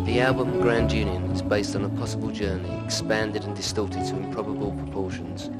The album Grand Union is based on a possible journey, expanded and distorted to improbable proportions.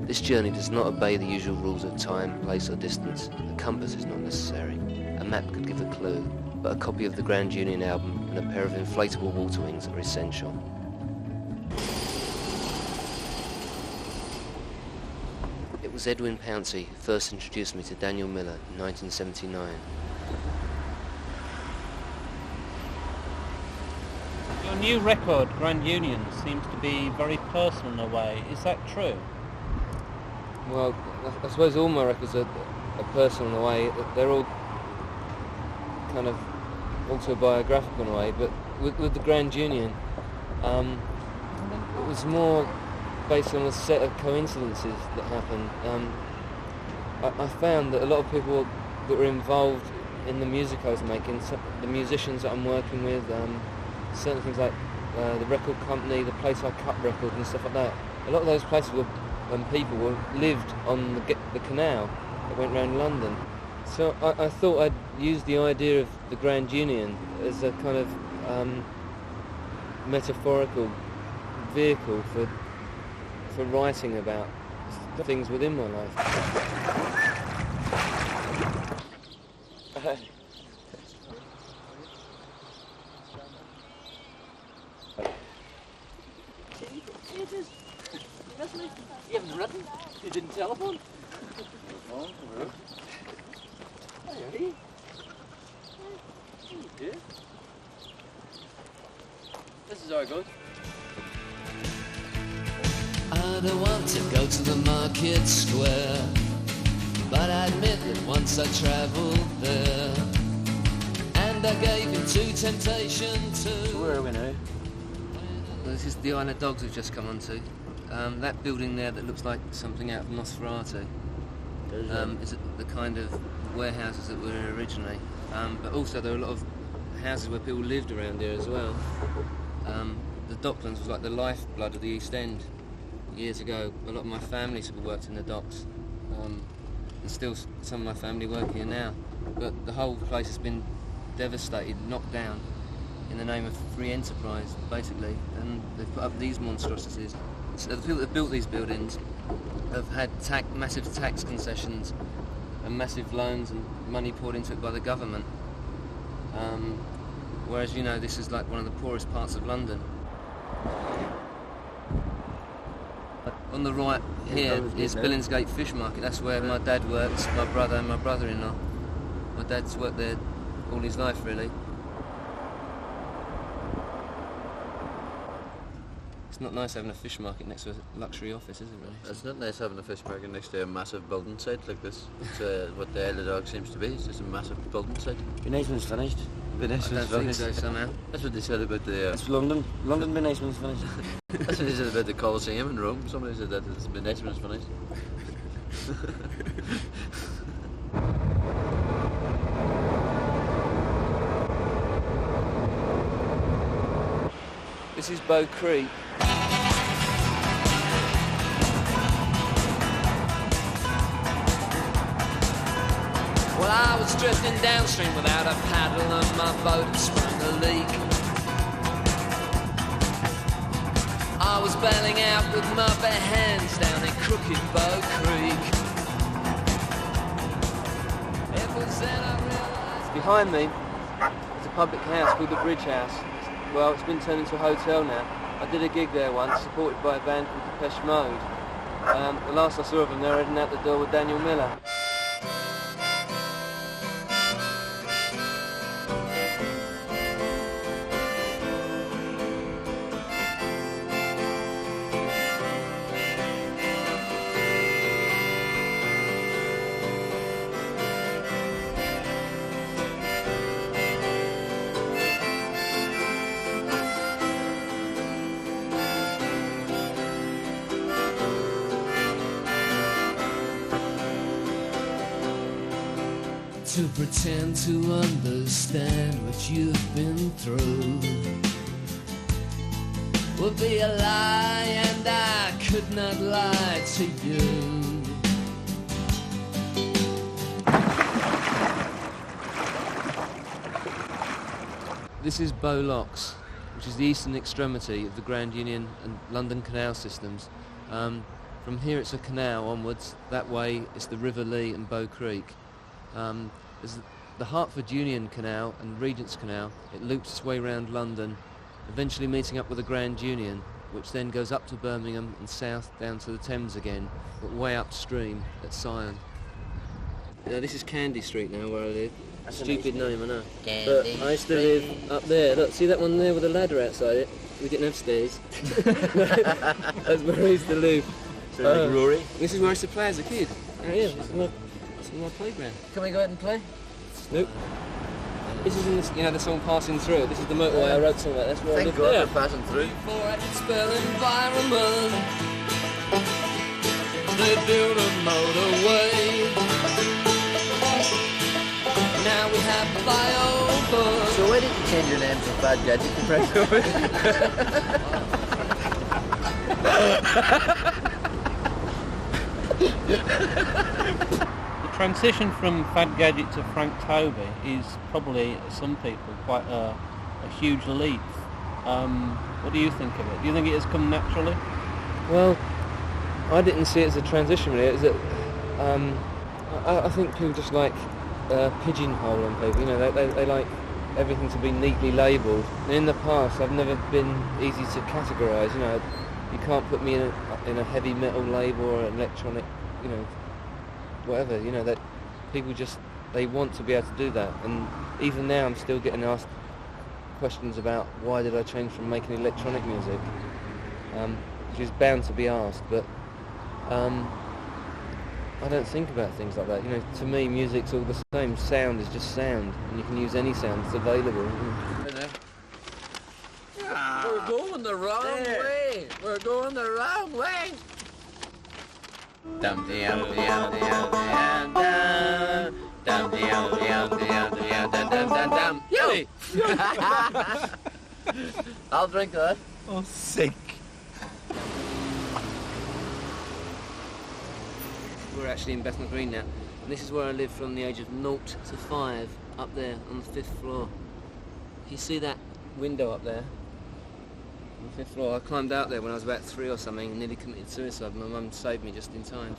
This journey does not obey the usual rules of time, place or distance. A compass is not necessary. A map could give a clue, but a copy of the Grand Union album and a pair of inflatable water wings are essential. It was Edwin Pouncey who first introduced me to Daniel Miller in 1979. Your new record, Grand Union, seems to be very personal in a way. Is that true? Well, I suppose all my records are personal in a way. They're all kind of autobiographical in a way, but with the Grand Union, it was more based on a set of coincidences that happened. I found that a lot of people that were involved in the music I was making, the musicians that I'm working with, certain things like the record company, the place I cut records and stuff like that, a lot of those places people lived on the canal that went around London. So I thought I'd use the idea of the Grand Union as a kind of metaphorical vehicle for writing about things within my life. You haven't written? You didn't telephone? Oh, no. Hey, you did. This is how it goes. I don't want to go to the market square, but I admit that once I travelled there, and I gave into temptation to... Where are we now? Well, this is the Isle of Dogs we've just come onto. That building there that looks like something out of Nosferatu is the kind of warehouses that were here originally. But also there are a lot of houses where people lived around here as well. The Docklands was like the lifeblood of the East End. Years ago, a lot of my family sort of worked in the docks, and still some of my family work here now. But the whole place has been devastated, knocked down, in the name of free enterprise, basically, and they've put up these monstrosities. So the people that built these buildings have had massive tax concessions and massive loans and money poured into it by the government. Whereas, you know, this is like one of the poorest parts of London. On the right here is Billingsgate Fish Market. That's where my dad works, my brother and my brother-in-law. My dad's worked there all his life, really. It's not nice having a fish market next to a luxury office, is it, really? It's not nice having a fish market next to a massive building site like this. It's what the Isle of Dogs seems to be. It's just a massive building site. Benacement's finished. I don't think so, somehow. That's what they said about the... It's London. London Benacement's finished. That's what they said about the Colosseum in Rome. Somebody said that the Benacement's finished. This is Bow Creek. Well, I was drifting downstream without a paddle and my boat had sprung a leak. I was bailing out with my bare hands down in Crooked Bow Creek. It was then I realised... Behind me is a public house called the Bridge House. Well, it's been turned into a hotel now. I did a gig there once, supported by a band called Depeche Mode. The last I saw of them, they were heading out the door with Daniel Miller. To pretend to understand what you've been through would be a lie, and I could not lie to you. This is Bow Locks. which is the eastern extremity of the Grand Union and London Canal systems. From here it's a canal onwards. That way it's the River Lee and Bow Creek. There's the Hertford Union Canal and Regent's Canal. It loops its way around London, eventually meeting up with the Grand Union, which then goes up to Birmingham and south down to the Thames again, but way upstream at Sion. This is Candy Street now, where I live. That's a Stupid nice name, I know. Candy But I used to live up there. Look, see that one there with a ladder outside it? We didn't have stairs. That's where I used to live. So like Rory. This is where I used to play as a kid. Oh yeah, that's my playground. Can we go out and play? Nope. This is in the song Passing Through. This is the motorway I wrote song about. That's where I Thank live. God they're passing through. For I can spell environment, they build a motorway. Now we have flyover. So why did you change your name from Bad Gadget to The transition from Fad Gadget to Frank Tovey is probably, to some people, quite a huge leap. What do you think of it? Do you think it has come naturally? Well, I didn't see it as a transition really. It was I think people just like pigeonholing people. You know, they like everything to be neatly labelled. And in the past, I've never been easy to categorise. You know, you can't put me in a heavy metal label or an electronic, you know, whatever. You know, that people just, they want to be able to do that. And even now, I'm still getting asked questions about why did I change from making electronic music, which is bound to be asked. But I don't think about things like that. You know, to me, music's all the same. Sound is just sound, and you can use any sound that's available. We're going the wrong way. We're going the wrong way. Dum dum dum dum dum dum dum dum dum dum dum dum. Yo! I'll drink that. Oh, sick. We're actually in Bethnal Green now, and this is where I lived from the age of 0 to 5, up there on the 5th floor. You see that window up there? On the 5th floor. I climbed out there when I was about 3 or something and nearly committed suicide. My mum saved me just in time.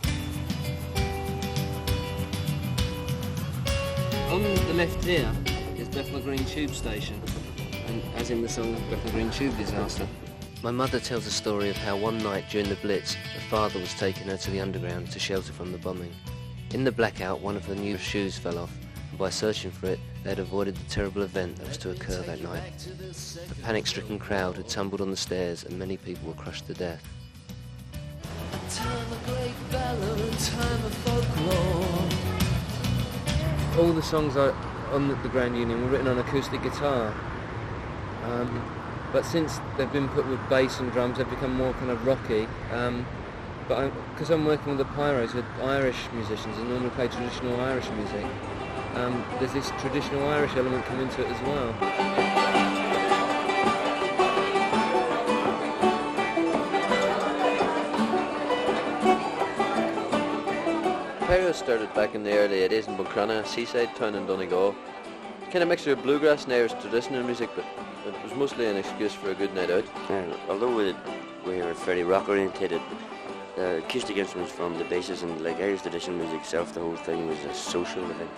On the left here is Bethnal Green Tube Station, and as in the song Bethnal Green Tube Disaster. My mother tells a story of how one night during the Blitz, her father was taking her to the underground to shelter from the bombing. In the blackout, one of her new shoes fell off, and by searching for it, they had avoided the terrible event that was to occur that night. A panic-stricken crowd had tumbled on the stairs, and many people were crushed to death. A time of great valor and time of folklore. All the songs on the Grand Union were written on acoustic guitar. But since they've been put with bass and drums, they've become more kind of rocky. But because I'm working with the Pyros, with Irish musicians, and normally play traditional Irish music, there's this traditional Irish element come into it as well. Pyros started back in the early 80s in Buncrana, a seaside town in Donegal. Kind of mixture of bluegrass and Irish traditional music, but it was mostly an excuse for a good night out. Although we were fairly rock orientated, the acoustic instruments from the basses and like Irish traditional music itself, the whole thing was a social event.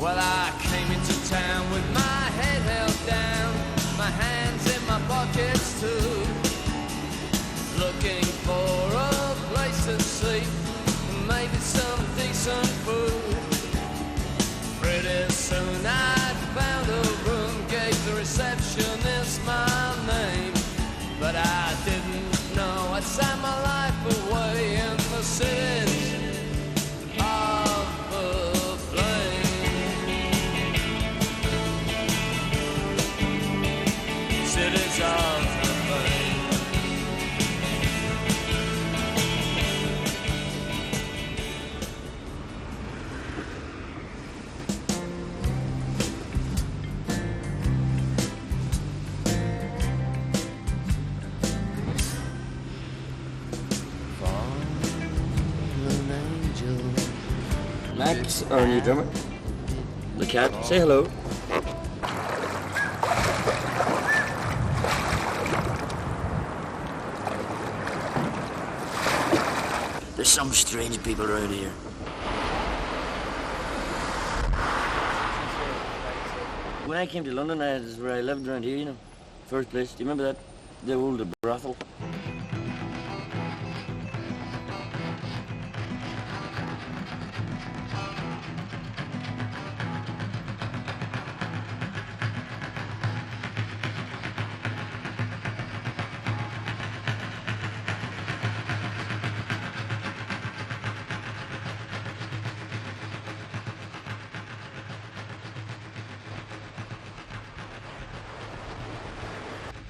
Well, I came into town with my head held down, my hands in my pockets too, looking for a place to sleep, maybe some decent food. That's our new drummer. The cat. Say hello. There's some strange people around here. When I came to London, this is where I lived around here, you know. First place. Do you remember that? The old brothel.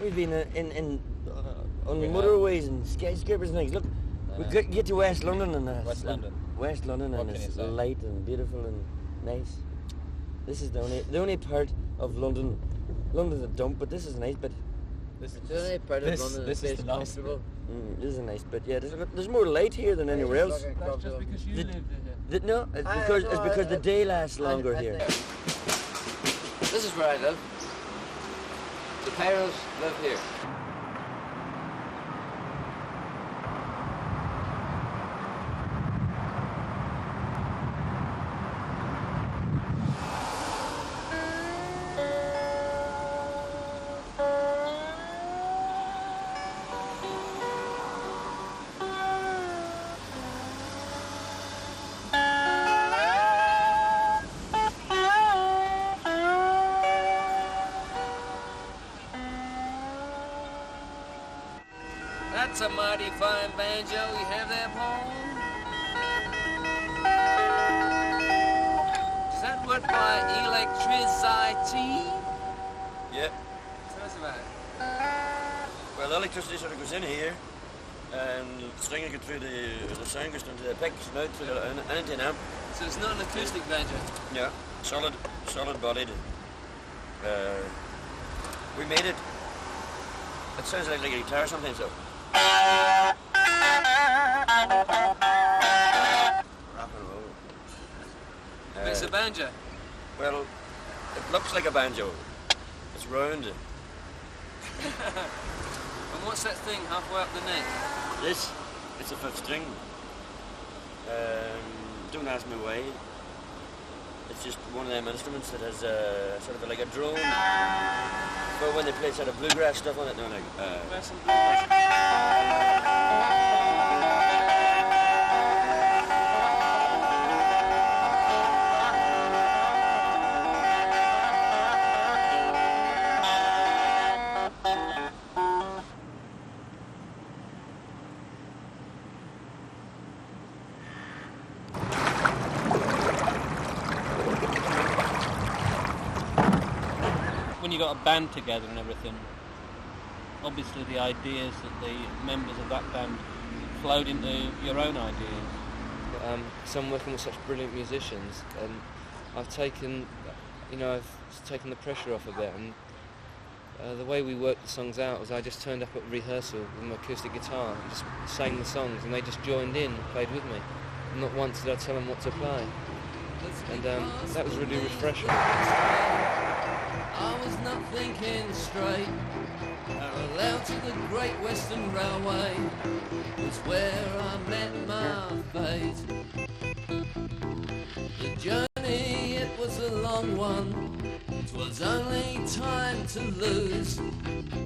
We've been on the motorways and skyscrapers and things. Look, we get to West London and West London. West London, and it's light and beautiful and nice. This is the only part of London. London's a dump, but this is a nice bit. This is the only part of London that's the nice comfortable. This is a nice bit. Yeah, there's more light here than anywhere else. That's just because you lived here. No, it's because the day lasts longer here. This is where I live. The parents live here. That's a mighty fine banjo you have there, Paul. Does that work by electricity? Yeah. Tell us about it. Well, the electricity sort of goes in here, and the string goes through the sound goes into the picks and out through the into an amp. So it's not an acoustic banjo? Yeah, solid bodied. We made it. It sounds like a guitar sometimes, though. Rock and roll. It's a banjo. Well, it looks like a banjo. It's round. And what's that thing halfway up the neck? It's a fifth string. Don't ask me why. It's just one of them instruments that has sort of like a drone. But when they play sort of bluegrass stuff on it, they're like. When you got a band together and everything, obviously the ideas that the members of that band flowed into your own ideas. So I'm working with such brilliant musicians, and I've taken the pressure off a bit, and the way we worked the songs out was I just turned up at rehearsal with my acoustic guitar and just sang the songs, and they just joined in and played with me. Not once did I tell them what to play, and that was really refreshing. I was not thinking straight. Parallel to the Great Western Railway was where I met my fate. The journey, it was a long one. 'Twas only time to lose.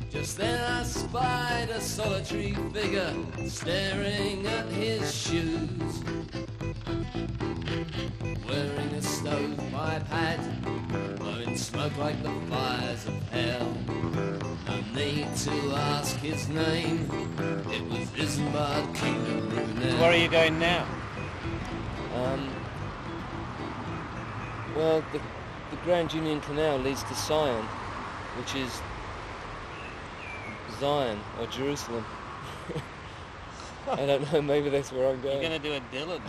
Just then I spied a solitary figure staring at his shoes. Wearing a stovepipe hat, blowing smoke like the fires of hell. No need to ask his name, it was Isambard King Brunel. So where are you going now? Well, the Grand Union Canal leads to Sion, which is Zion or Jerusalem. I don't know, maybe that's where I'm going. You're going to do a Dylan.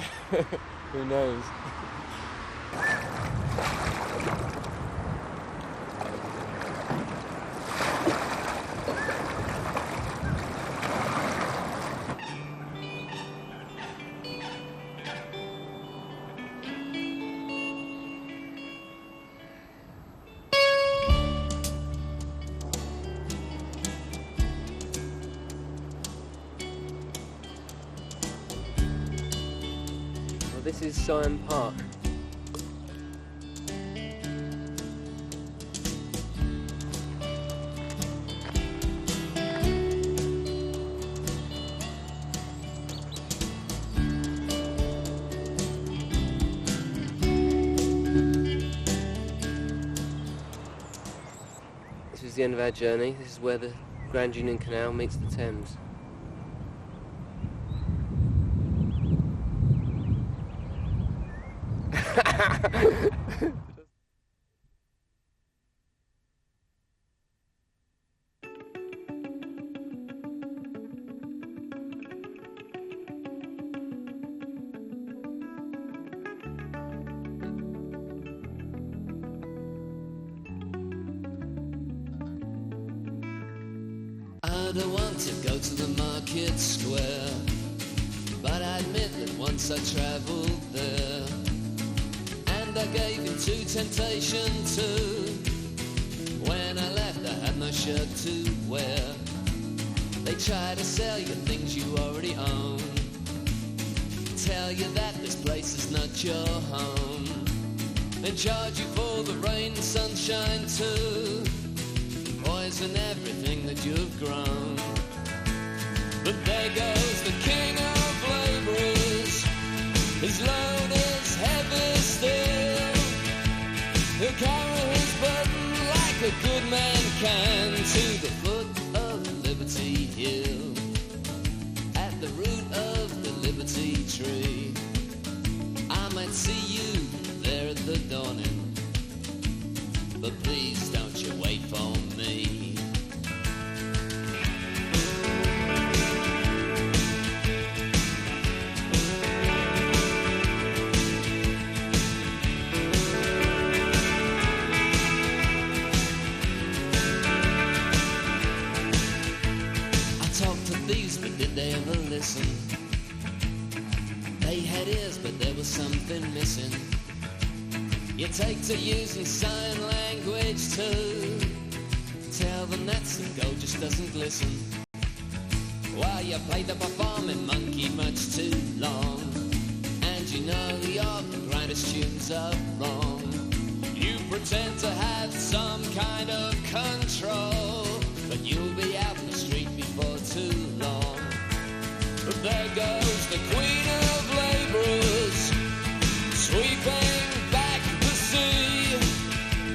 Who knows? This is Syon Park. This is the end of our journey. This is where the Grand Union Canal meets the Thames. I don't want to go to the market square, but I admit that once I travelled there, and I gave in to temptation too. When I left I had no shirt to wear. They try to sell you things you already own, tell you that this place is not your home, then charge you for the rain and sunshine too, poison everything that you've grown. But there goes the king of labourers, his load is heavy still, he'll carry his burden like a good man can to the foot of Liberty Hill, at the root of the Liberty Tree. I might see you there at the dawning, but please don't you wait for me. Did they ever listen? They had ears, but there was something missing. You take to using sign language too, tell them that some gold just doesn't glisten, while you play the performing monkey much too long, and you know your greatest tunes are wrong. You pretend to have some kind of control, but you'll be out in the street before too long. But there goes the queen of labourers, sweeping back the sea,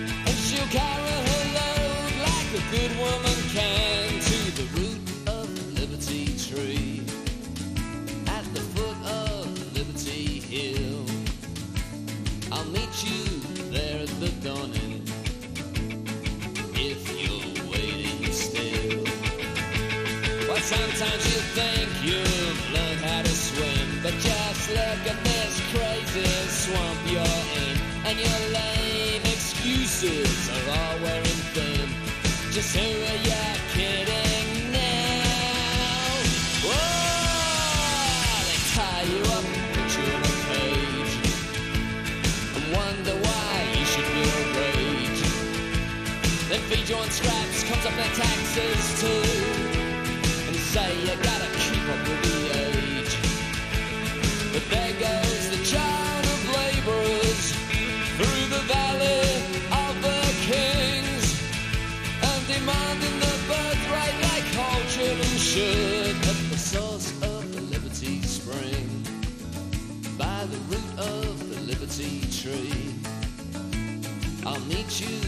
and she'll carry her load like a good woman can to the root of the Liberty Tree, at the foot of Liberty Hill. I'll meet you there at the dawning, if you're waiting still. Well, sometimes you think you've learned how to swim, but just look at this crazy swamp you're in, and your lame excuses are all wearing thin. Just who are you kidding now? Whoa, they tie you up, put you in a cage, and wonder why you should feel rage. They feed you on scraps, comes up their taxes too, say you gotta keep up with the age. But there goes the child of labourers through the valley of the kings, and demanding the birthright like all children should, at the source of the Liberty Spring, by the root of the Liberty Tree. I'll meet you